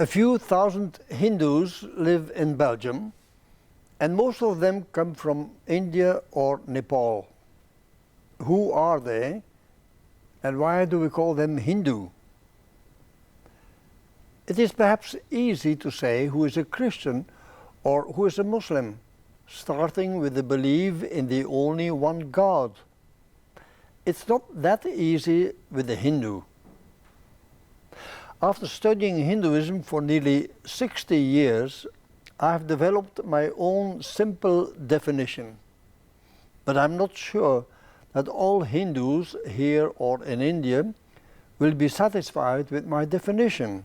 A few thousand Hindus live in Belgium, and most of them come from India or Nepal. Who are they, and why do we call them Hindu? It is perhaps easy to say who is a Christian or who is a Muslim, starting with the belief in the only one God. It's not that easy with the Hindu. After studying Hinduism for nearly 60 years, I have developed my own simple definition. But I'm not sure that all Hindus here or in India will be satisfied with my definition.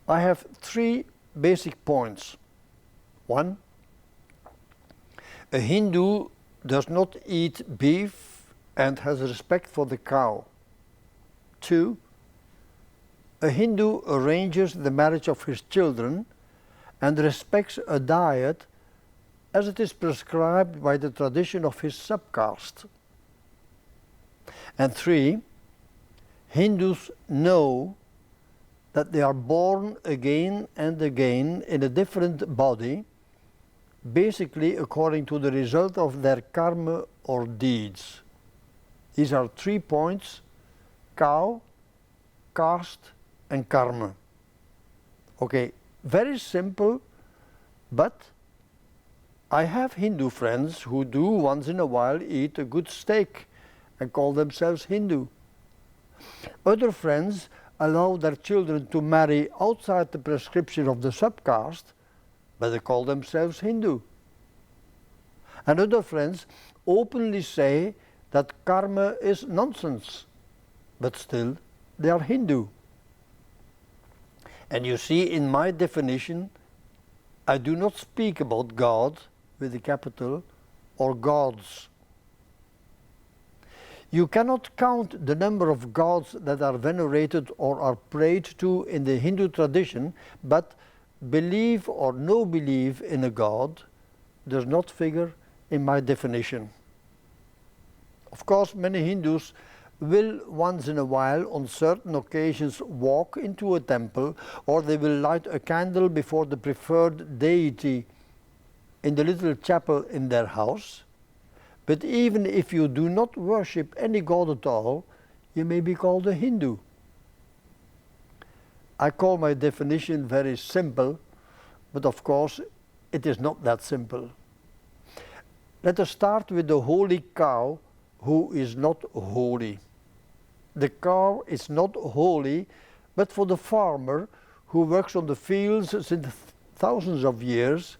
I have three basic points. 1. A Hindu does not eat beef and has respect for the cow. 2. A Hindu arranges the marriage of his children and respects a diet as it is prescribed by the tradition of his subcaste. And 3. Hindus know that they are born again and again in a different body, basically according to the result of their karma or deeds. These are 3 points: cow, caste, and karma. Okay, very simple, but I have Hindu friends who do once in a while eat a good steak and call themselves Hindu. Other friends allow their children to marry outside the prescription of the subcaste, but they call themselves Hindu. And other friends openly say that karma is nonsense, but still they are Hindu. And you see, in my definition, I do not speak about God with a capital or gods. You cannot count the number of gods that are venerated or are prayed to in the Hindu tradition, but belief or no belief in a god does not figure in my definition. Of course, many Hindus will once in a while on certain occasions walk into a temple, or they will light a candle before the preferred deity in the little chapel in their house. But even if you do not worship any god at all, you may be called a Hindu. I call my definition very simple, but of course it is not that simple. Let us start with the holy cow, who is not holy. The cow is not holy, but for the farmer who works on the fields since thousands of years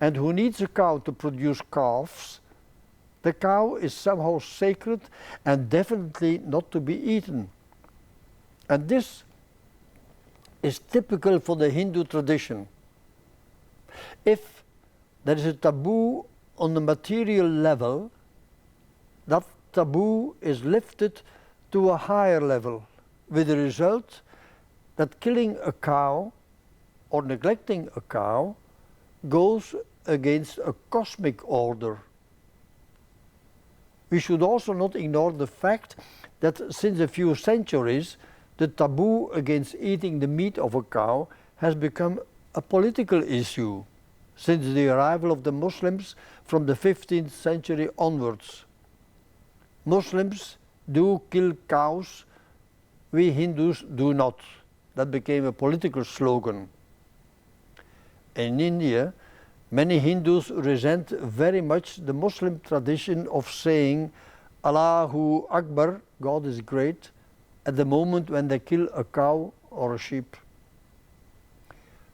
and who needs a cow to produce calves, the cow is somehow sacred and definitely not to be eaten. And this is typical for the Hindu tradition. If there is a taboo on the material level, that taboo is lifted to a higher level, with the result that killing a cow or neglecting a cow goes against a cosmic order. We should also not ignore the fact that since a few centuries, the taboo against eating the meat of a cow has become a political issue since the arrival of the Muslims from the 15th century onwards. Muslims do kill cows, we Hindus do not. That became a political slogan. In India, many Hindus resent very much the Muslim tradition of saying Allahu Akbar, God is great, at the moment when they kill a cow or a sheep.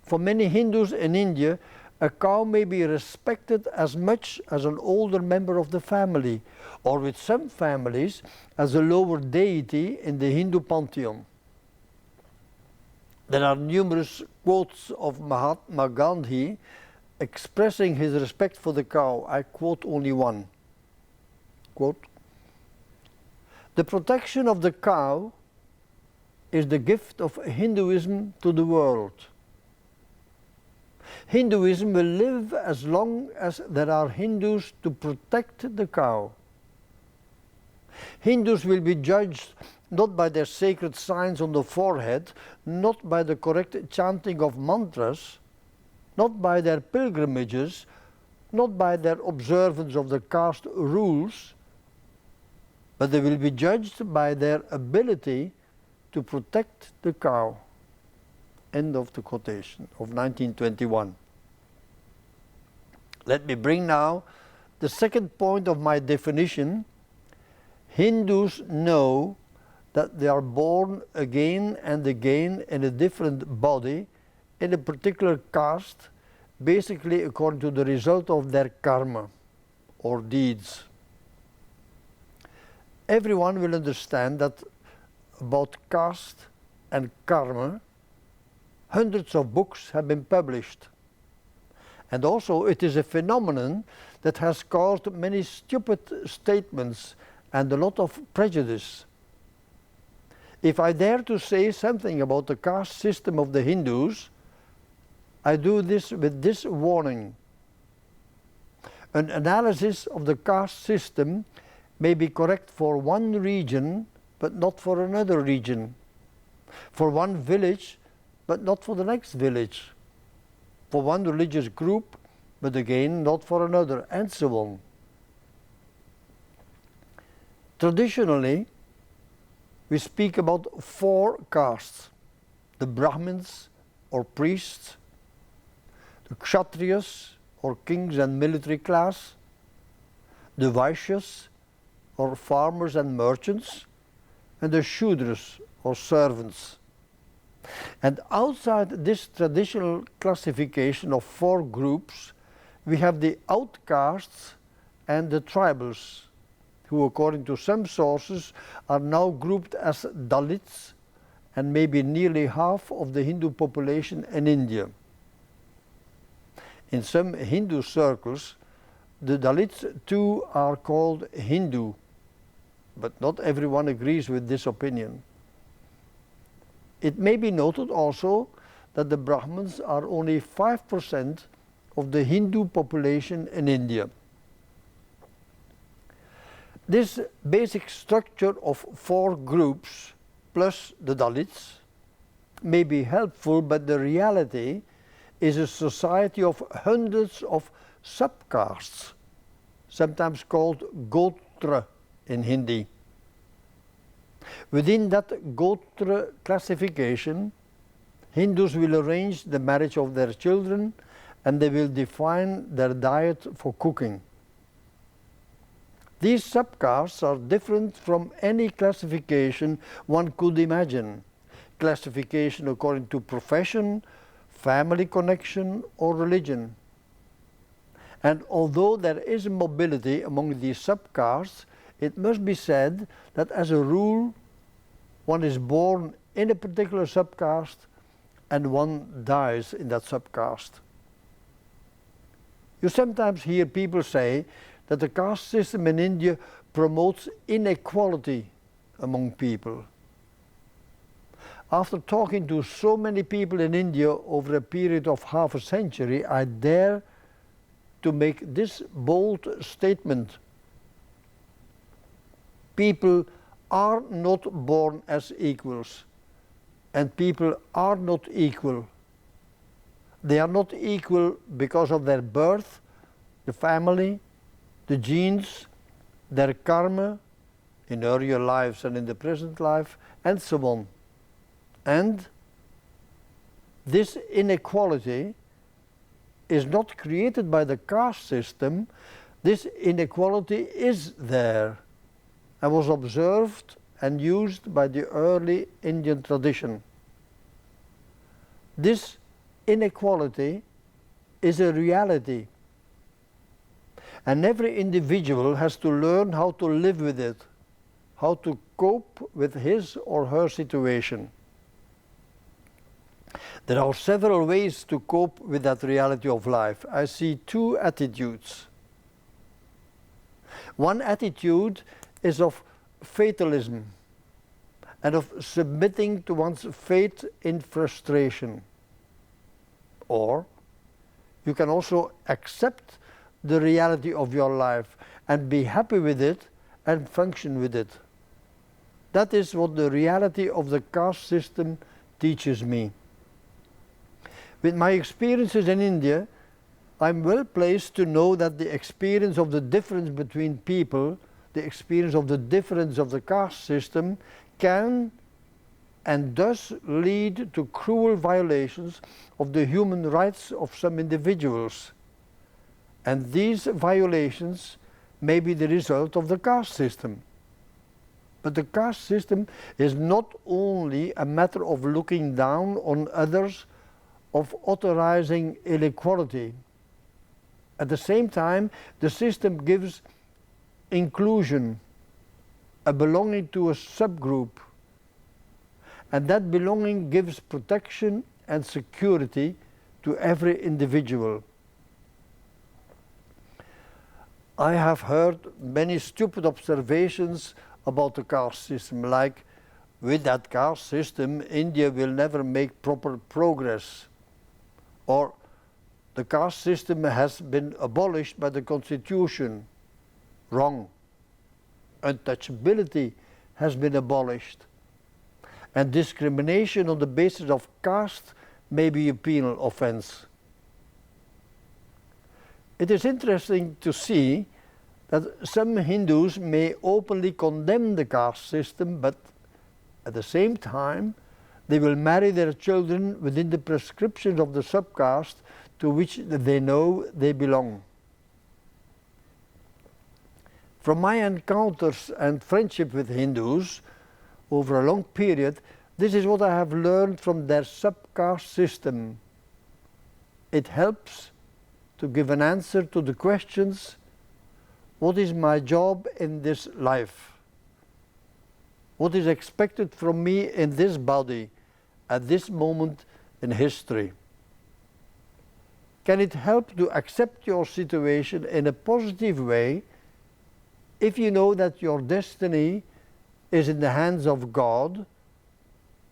For many Hindus in India, a cow may be respected as much as an older member of the family, or with some families as a lower deity in the Hindu pantheon. There are numerous quotes of Mahatma Gandhi expressing his respect for the cow. I quote only one. Quote, "The protection of the cow is the gift of Hinduism to the world. Hinduism will live as long as there are Hindus to protect the cow. Hindus will be judged not by their sacred signs on the forehead, not by the correct chanting of mantras, not by their pilgrimages, not by their observance of the caste rules, but they will be judged by their ability to protect the cow. End of the quotation of 1921. Let me bring now the second point of my definition. Hindus know that they are born again and again in a different body, in a particular caste, basically according to the result of their karma or deeds. Everyone will understand that about caste and karma, hundreds of books have been published. And also it is a phenomenon that has caused many stupid statements and a lot of prejudice. If I dare to say something about the caste system of the Hindus, I do this with this warning. An analysis of the caste system may be correct for one region, but not for another region. For one village, but not for the next village. For one religious group, but again not for another, and so on. Traditionally, we speak about 4 castes: the Brahmins or priests, the Kshatriyas or kings and military class, the Vaishyas or farmers and merchants, and the Shudras or servants. And outside this traditional classification of 4 groups, we have the outcasts and the tribals, who according to some sources are now grouped as Dalits and maybe nearly half of the Hindu population in India. In some Hindu circles, the Dalits too are called Hindu, but not everyone agrees with this opinion. It may be noted also that the Brahmins are only 5% of the Hindu population in India. This basic structure of 4 groups plus the Dalits may be helpful, but the reality is a society of hundreds of subcastes, sometimes called Gotra in Hindi. Within that Gotra classification, Hindus will arrange the marriage of their children and they will define their diet for cooking. These subcastes are different from any classification one could imagine. Classification according to profession, family connection or religion. And although there is mobility among these subcastes, it must be said that as a rule, one is born in a particular subcaste and one dies in that subcaste. You sometimes hear people say that the caste system in India promotes inequality among people. After talking to so many people in India over a period of half a century, I dare to make this bold statement. People are not born as equals, and people are not equal. They are not equal because of their birth, the family, the genes, their karma, in earlier lives and in the present life, and so on. And this inequality is not created by the caste system. This inequality is there and was observed and used by the early Indian tradition. This inequality is a reality, and every individual has to learn how to live with it, how to cope with his or her situation. There are several ways to cope with that reality of life. I see 2 attitudes. One attitude is of fatalism and of submitting to one's fate in frustration. Or you can also accept the reality of your life and be happy with it and function with it. That is what the reality of the caste system teaches me. With my experiences in India, I'm well placed to know that the experience of the difference between people, the experience of the difference of the caste system, can and does lead to cruel violations of the human rights of some individuals. And these violations may be the result of the caste system. But the caste system is not only a matter of looking down on others, of authorizing inequality. At the same time, the system gives inclusion, a belonging to a subgroup, and that belonging gives protection and security to every individual. I have heard many stupid observations about the caste system, like, with that caste system, India will never make proper progress. Or, the caste system has been abolished by the constitution. Wrong. Untouchability has been abolished. And discrimination on the basis of caste may be a penal offense. It is interesting to see that some Hindus may openly condemn the caste system, but at the same time, they will marry their children within the prescriptions of the subcaste to which they know they belong. From my encounters and friendship with Hindus over a long period, this is what I have learned from their subcaste system. It helps to give an answer to the questions, what is my job in this life? What is expected from me in this body at this moment in history? Can it help to accept your situation in a positive way if you know that your destiny is in the hands of God,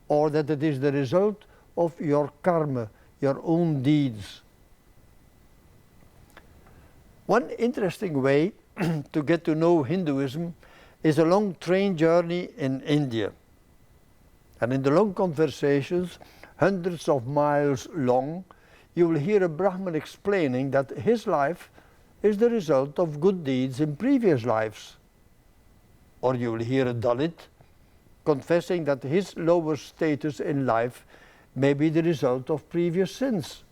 or that it is the result of your karma, your own deeds? One interesting way to get to know Hinduism is a long train journey in India. And in the long conversations, hundreds of miles long, you will hear a Brahmin explaining that his life is the result of good deeds in previous lives. Or you will hear a Dalit confessing that his lower status in life may be the result of previous sins.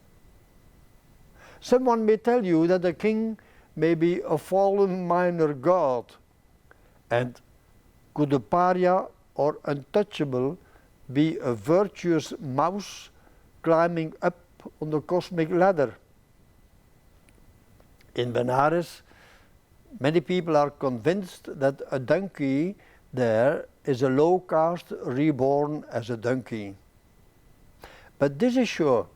Someone may tell you that a king may be a fallen minor god, and could a pariah or untouchable be a virtuous mouse climbing up on the cosmic ladder? In Benares, many people are convinced that a donkey there is a low caste reborn as a donkey. But this is sure.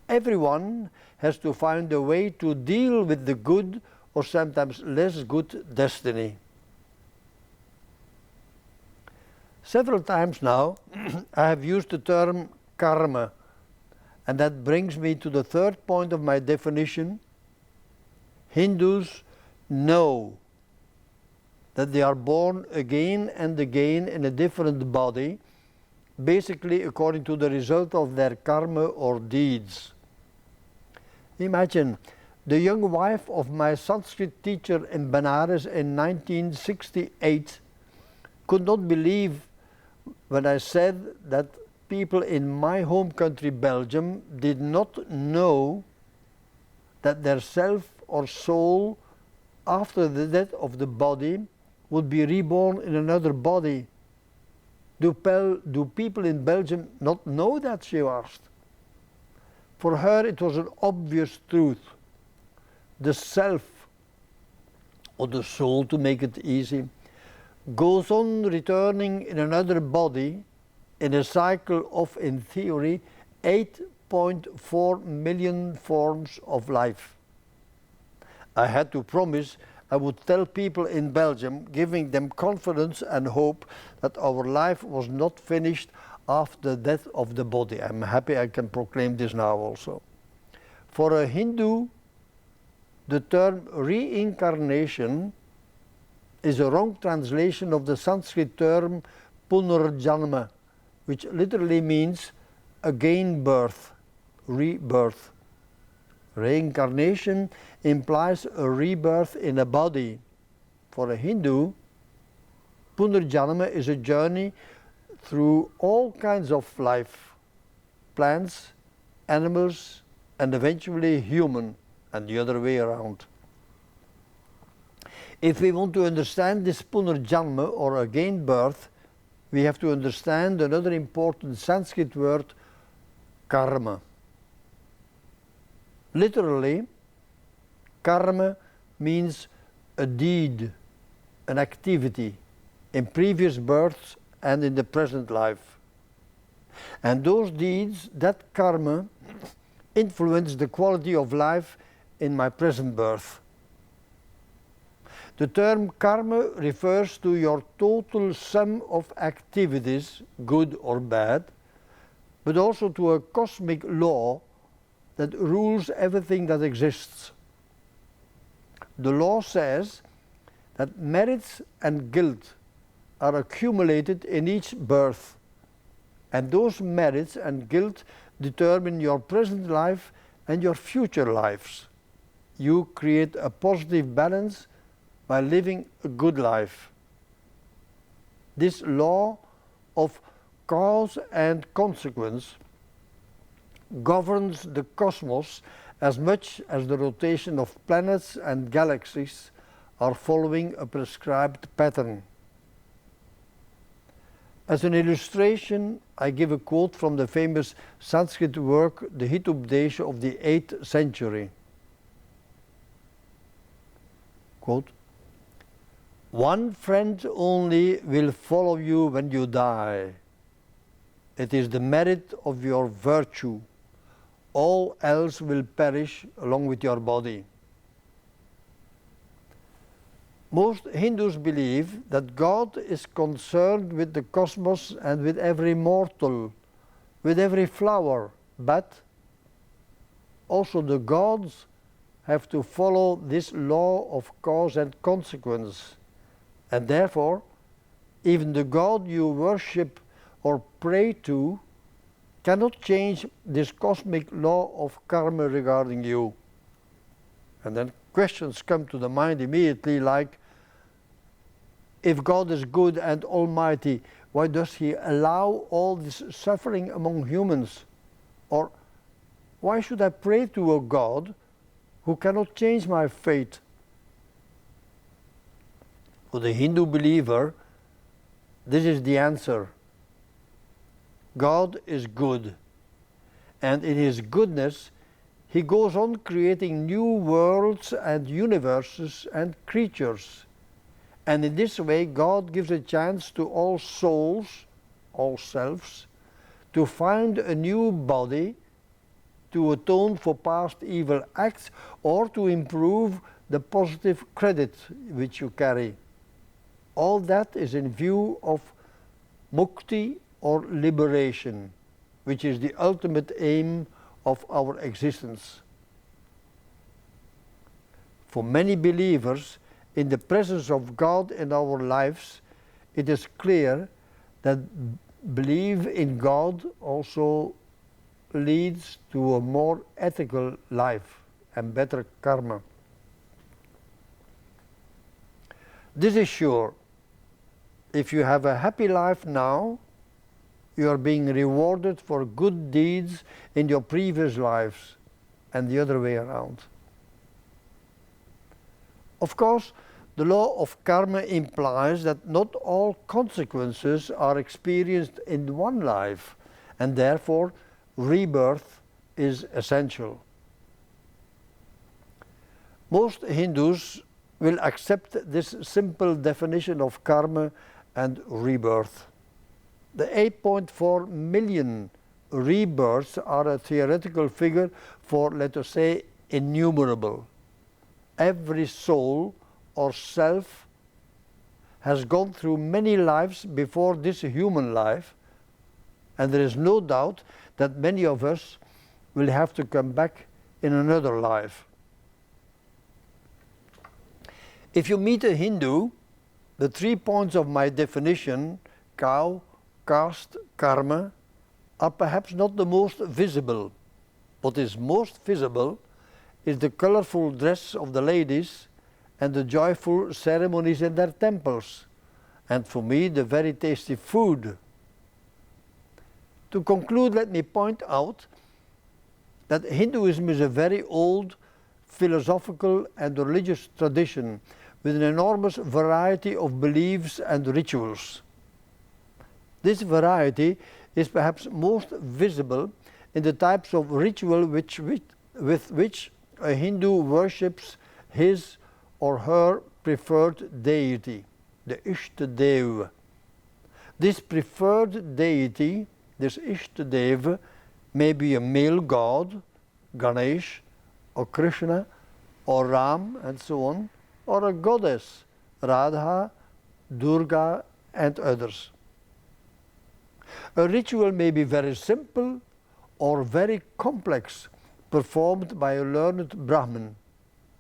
Everyone has to find a way to deal with the good or sometimes less good destiny. Several times now I have used the term karma, and that brings me to the third point of my definition. Hindus know that they are born again and again in a different body, basically according to the result of their karma or deeds. Imagine, the young wife of my Sanskrit teacher in Benares in 1968 could not believe when I said that people in my home country Belgium did not know that their self or soul after the death of the body would be reborn in another body. Do people in Belgium not know that, she asked. For her it was an obvious truth. The self, or the soul to make it easy, goes on returning in another body in a cycle of, in theory, 8.4 million forms of life. I had to promise I would tell people in Belgium, giving them confidence and hope that our life was not finished after the death of the body. I'm happy I can proclaim this now also. For a Hindu, the term reincarnation is a wrong translation of the Sanskrit term punarjanma, which literally means again birth, rebirth. Reincarnation implies a rebirth in a body. For a Hindu, punarjanma is a journey through all kinds of life, plants, animals, and eventually human, and the other way around. If we want to understand this punarjanma, or again birth, we have to understand another important Sanskrit word, karma. Literally, karma means a deed, an activity in previous births and in the present life. And those deeds, that karma, influence the quality of life in my present birth. The term karma refers to your total sum of activities, good or bad, but also to a cosmic law that rules everything that exists. The law says that merits and guilt are accumulated in each birth, and those merits and guilt determine your present life and your future lives. You create a positive balance by living a good life. This law of cause and consequence governs the cosmos as much as the rotation of planets and galaxies are following a prescribed pattern. As an illustration, I give a quote from the famous Sanskrit work, the Hitupdesha of the 8th century. Quote, "One friend only will follow you when you die. It is the merit of your virtue. All else will perish along with your body." Most Hindus believe that God is concerned with the cosmos and with every mortal, with every flower, but also the gods have to follow this law of cause and consequence. And therefore, even the God you worship or pray to cannot change this cosmic law of karma regarding you. And then questions come to the mind immediately, like, if God is good and almighty, why does he allow all this suffering among humans? Or why should I pray to a God who cannot change my fate? For the Hindu believer, this is the answer. God is good, and in his goodness, he goes on creating new worlds and universes and creatures. And in this way, God gives a chance to all souls, all selves, to find a new body, to atone for past evil acts, or to improve the positive credit which you carry. All that is in view of mukti, or liberation, which is the ultimate aim of our existence. For many believers, in the presence of God in our lives, it is clear that belief in God also leads to a more ethical life and better karma. This is sure. If you have a happy life now, you are being rewarded for good deeds in your previous lives, and the other way around. Of course, the law of karma implies that not all consequences are experienced in one life, and therefore rebirth is essential. Most Hindus will accept this simple definition of karma and rebirth. The 8.4 million rebirths are a theoretical figure for, let us say, innumerable. Every soul or self has gone through many lives before this human life, and there is no doubt that many of us will have to come back in another life. If you meet a Hindu, The 3 points of my definition, cow, caste, karma, are perhaps not the most visible. What is most visible is the colorful dress of the ladies and the joyful ceremonies in their temples, and for me the very tasty food. To conclude, let me point out that Hinduism is a very old philosophical and religious tradition with an enormous variety of beliefs and rituals. This variety is perhaps most visible in the types of ritual with which a Hindu worships his or her preferred deity, the Ishtadev. This preferred deity, this Ishtadev, may be a male god, Ganesh, or Krishna, or Ram, and so on, or a goddess, Radha, Durga, and others. A ritual may be very simple or very complex, performed by a learned Brahmin,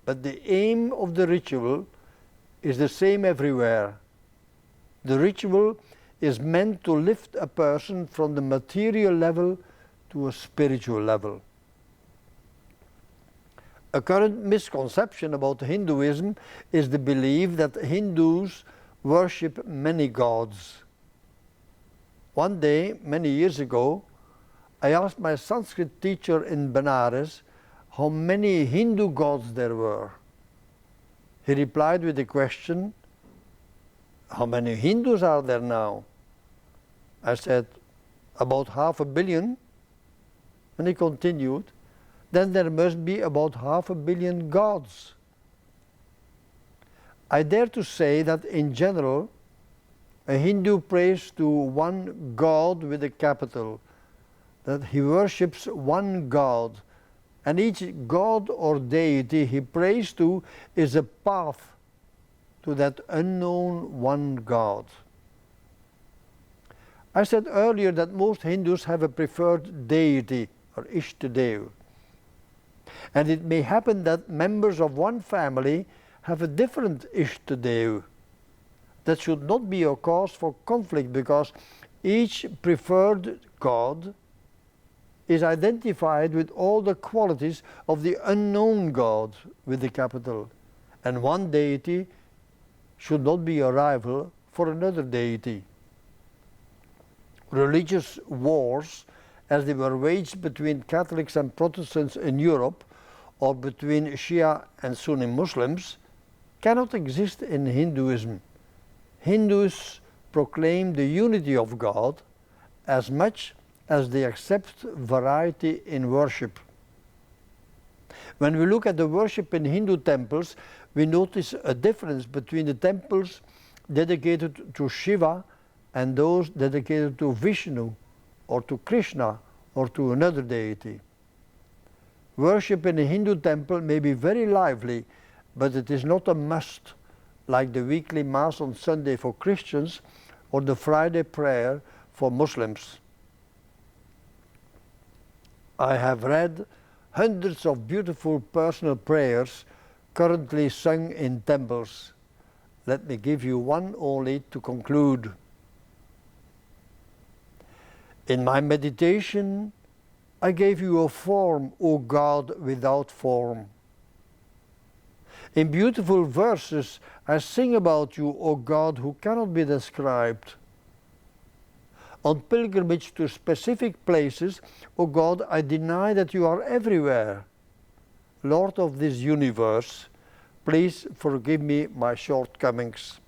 but the aim of the ritual is the same everywhere. The ritual is meant to lift a person from the material level to a spiritual level. A current misconception about Hinduism is the belief that Hindus worship many gods. One day, many years ago, I asked my Sanskrit teacher in Benares how many Hindu gods there were. He replied with the question, "How many Hindus are there now?" I said, "About 500 million. And he continued, "Then there must be about 500 million gods." I dare to say that in general, a Hindu prays to one God with a capital, that he worships one God, and each god or deity he prays to is a path to that unknown one God. I said earlier that most Hindus have a preferred deity, or Ishtadev. And it may happen that members of one family have a different Ishtadev. That should not be a cause for conflict, because each preferred God is identified with all the qualities of the unknown God with the capital, and one deity should not be a rival for another deity. Religious wars, as they were waged between Catholics and Protestants in Europe, or between Shia and Sunni Muslims, cannot exist in Hinduism. Hindus proclaim the unity of God as much as they accept variety in worship. When we look at the worship in Hindu temples, we notice a difference between the temples dedicated to Shiva and those dedicated to Vishnu or to Krishna or to another deity. Worship in a Hindu temple may be very lively, but it is not a must, like the weekly Mass on Sunday for Christians or the Friday prayer for Muslims. I have read hundreds of beautiful personal prayers currently sung in temples. Let me give you one only to conclude. In my meditation, I gave you a form, O God without form. In beautiful verses, I sing about you, O God, who cannot be described. On pilgrimage to specific places, O God, I deny that you are everywhere. Lord of this universe, please forgive me my shortcomings.